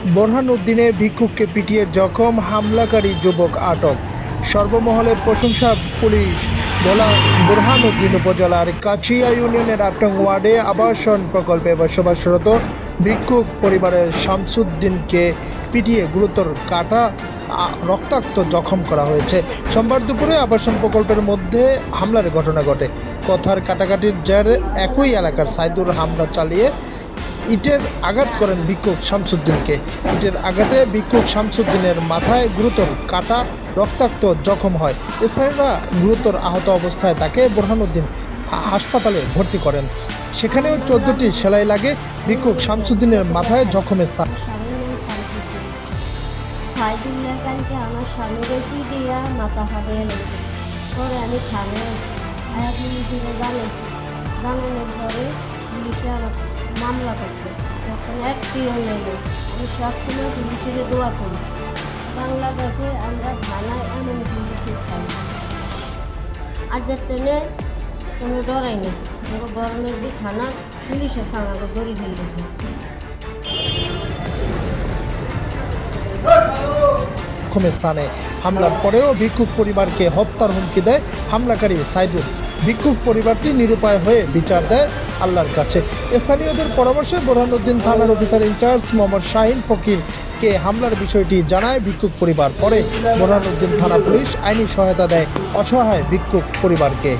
বোরহান উদ্দিনে ভিক্ষুককে পিটিয়ে জখম, হামলাকারী যুবক আটক। সর্বমহলে প্রশংসা পুলিশ। বোরহান উদ্দিন উপজেলার কাছিয়া ইউনিয়নের আটং ওয়ার্ডে আবাসন প্রকল্পে বসবাসরত ভিক্ষুক পরিবারের শামসুদ্দিনকে পিটিয়ে গুরুতর রক্তাক্ত জখম করা হয়েছে। সোমবার দুপুরে আবাসন প্রকল্পের মধ্যে হামলার ঘটনা ঘটে। কথার কাটাকাটির জেরে একই এলাকার সাইদুর হামলা চালিয়ে ইটের আঘাত করেন ভিক্ষুক শামসুদ্দিনকে। ইটের আঘাতে ভিক্ষুক শামসুদ্দিনের মাথায় গুরুতর রক্তাক্ত জখম হয়। স্থানীয়রা গুরুতর আহত অবস্থায় তাকে বোরহানউদ্দিন হাসপাতালে ভর্তি করেন। সেখানেও 14টি সেলাই লাগে। ভিক্ষুক শামসুদ্দিনের মাথায় জখমের স্থান। আমার স্বামীকে পিটিয়া মাথা ফাটিয়ে লেগেছে। পরে আমি থানায় পুলিশে জানানোর পরে পুলিশে আমার মামলা করছে। তখন এক পিও নেব। আমি সবসময় পুলিশের দোয়া করি। বাংলাদেশে আমরা থানায় এমন পুলিশে খাই। আজ তেনে কোনো ডরাই নেই। গরমের দিকে থানা পুলিশ আছে আমাকে গড়ি ফেলবে। স্থানে হামলার পরেও ভিক্ষুক পরিবারকে হত্যার হুমকি দেয় হামলাকারী সাইদুর। ভিক্ষুক পরিবারটি নিরুপায় হয়ে বিচার দেয় আল্লাহর কাছে। স্থানীয়দের পরামর্শে বোরহানউদ্দিন থানার অফিসার ইনচার্জ মোহাম্মদ শাহিন ফকিরকে হামলার বিষয়টি জানায় ভিক্ষুক পরিবার। পরে বোরহানউদ্দিন থানা পুলিশ আইনি সহায়তা দেয় অসহায় ভিক্ষুক পরিবারকে।